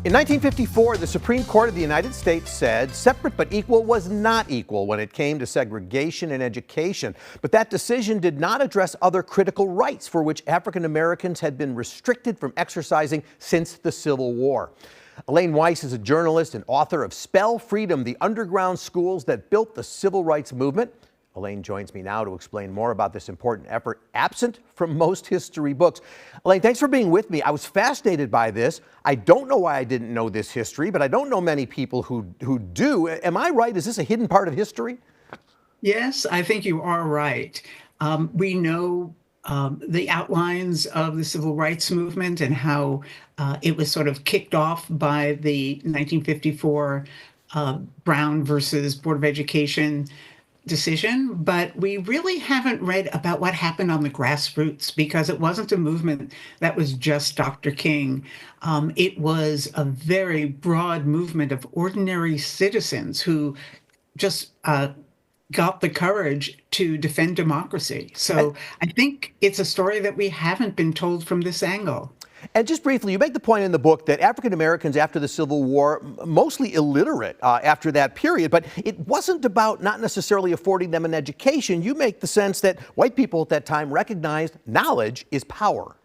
In 1954, the Supreme Court of the United States said separate but equal was not equal when it came to segregation in education. But that decision did not address other critical rights for which African Americans had been restricted from exercising since the Civil War. Elaine Weiss is a journalist and author of Spell Freedom, the Underground Schools That Built the Civil Rights Movement. Elaine joins me now to explain more about this important effort absent from most history books. Elaine, thanks for being with me. I was fascinated by this. I don't know why I didn't know this history, but I don't know many people who do. Am I right? Is this a hidden part of history? Yes, I think you are right. We know the outlines of the civil rights movement and how it was sort of kicked off by the 1954 Brown versus Board of Education decision, but we really haven't read about what happened on the grassroots because it wasn't a movement that was just Dr. King. It was a very broad movement of ordinary citizens who just got the courage to defend democracy. So I think it's a story that we haven't been told from this angle. And just briefly, you make the point in the book that African Americans after the Civil War, mostly illiterate after that period, but it wasn't about not necessarily affording them an education. You make the sense that white people at that time recognized knowledge is power.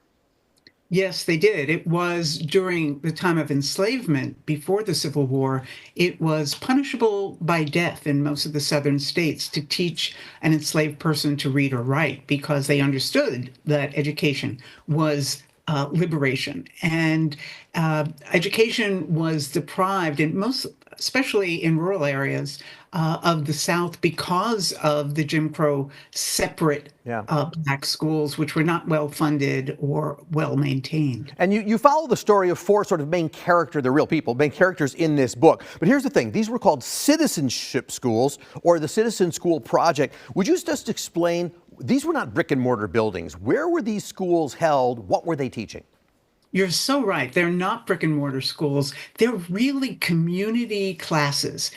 Yes, they did. It was during the time of enslavement before the Civil War. It was punishable by death in most of the southern states to teach an enslaved person to read or write because they understood that education was liberation. And education was deprived in most, especially in rural areas of the South because of the Jim Crow separate black schools, which were not well funded or well maintained. And you follow the story of four sort of main characters, the real people, main characters in this book. But here's the thing. These were called citizenship schools or the Citizen School Project. Would you just explain, these were not brick and mortar buildings. Where were these schools held? What were they teaching? You're so right. They're not brick and mortar schools. They're really community classes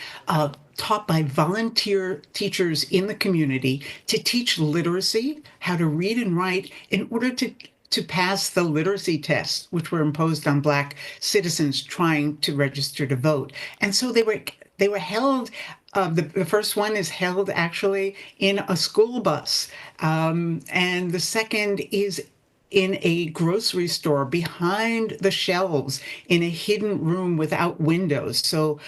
taught by volunteer teachers in the community to teach literacy, how to read and write in order to pass the literacy tests, which were imposed on Black citizens trying to register to vote. And so they were held. The first one is held actually in a school bus, and the second is in a grocery store behind the shelves in a hidden room without windows, so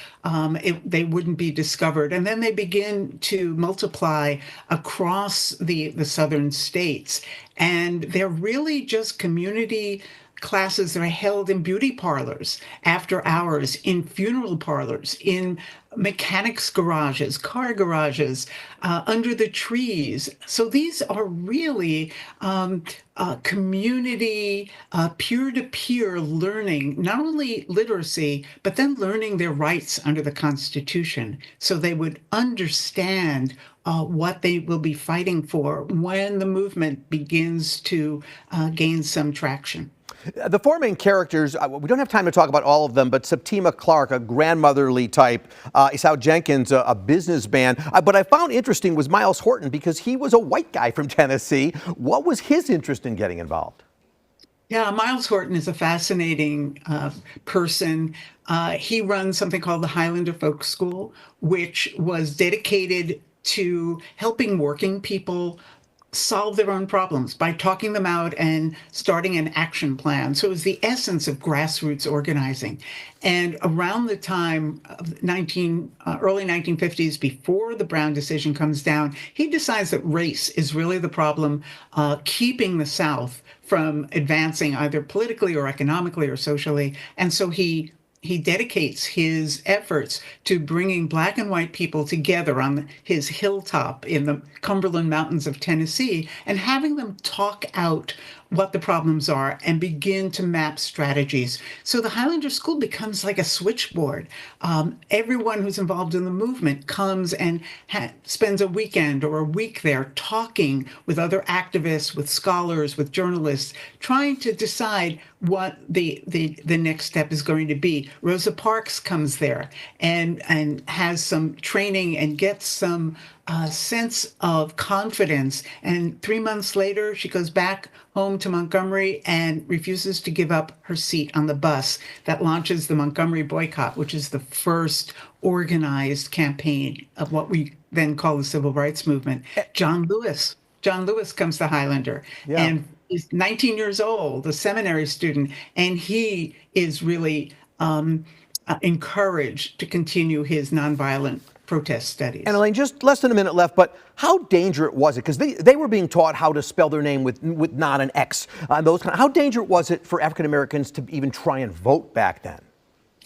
they wouldn't be discovered. And then they begin to multiply across the southern states. And they're really just community classes that are held in beauty parlors after hours, in funeral parlors, in mechanics garages, car garages, under the trees. So these are really community, peer-to-peer learning, not only literacy, but then learning their rights under the Constitution so they would understand what they will be fighting for when the movement begins to gain some traction. The four main characters, we don't have time to talk about all of them, but Septima Clark, a grandmotherly type, Esau Jenkins, a businessman. But I found interesting was Miles Horton because he was a white guy from Tennessee. What was his interest in getting involved? Yeah, Miles Horton is a fascinating person. He runs something called the Highlander Folk School, which was dedicated to helping working people solve their own problems by talking them out and starting an action plan. So it was the essence of grassroots organizing. And around the time of early 1950s, before the Brown decision comes down, he decides that race is really the problem keeping the South from advancing either politically or economically or socially. And so he dedicates his efforts to bringing Black and white people together on his hilltop in the Cumberland Mountains of Tennessee and having them talk out what the problems are and begin to map strategies. So the Highlander School becomes like a switchboard. Everyone who's involved in the movement comes and spends a weekend or a week there talking with other activists, with scholars, with journalists, trying to decide what the next step is going to be. Rosa Parks comes there and has some training and gets some sense of confidence. And 3 months later, she goes back home to Montgomery and refuses to give up her seat on the bus that launches the Montgomery boycott, which is the first organized campaign of what we then call the civil rights movement. John Lewis comes to Highlander, Yeah. and he's 19 years old, a seminary student, and he is really encouraged to continue his nonviolent protest studies. And Elaine, just less than a minute left, but how dangerous was it? Because they were being taught how to spell their name with not an X. How dangerous was it for African Americans to even try and vote back then?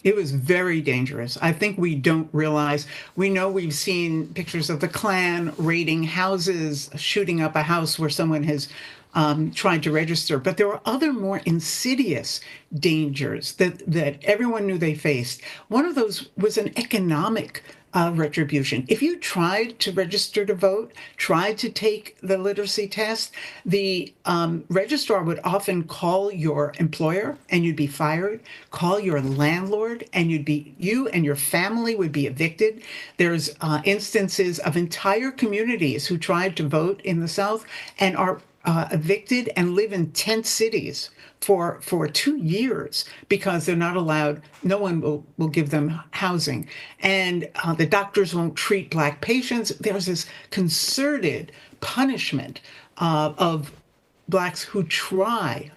It was very dangerous. I think we don't realize. We know we've seen pictures of the Klan raiding houses, shooting up a house where someone has tried to register. But there were other more insidious dangers that everyone knew they faced. One of those was an economic retribution. If you tried to register to vote, tried to take the literacy test, the registrar would often call your employer and you'd be fired, call your landlord and you and your family would be evicted. There's instances of entire communities who tried to vote in the South and are evicted and live in tent cities for 2 years because they're not allowed. No one will give them housing, and the doctors won't treat Black patients. There's this concerted punishment of Blacks who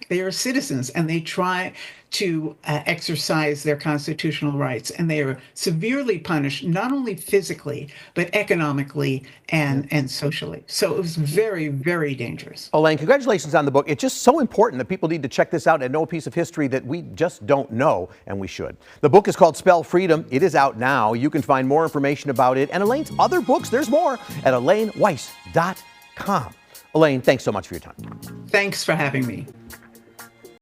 they are citizens and they try to exercise their constitutional rights, and they are severely punished, not only physically, but economically and socially. So it was very, very dangerous. Elaine, congratulations on the book. It's just so important that people need to check this out and know a piece of history that we just don't know, and we should. The book is called Spell Freedom. It is out now. You can find more information about it and Elaine's other books. There's more at ElaineWeiss.com. Elaine, thanks so much for your time. Thanks for having me.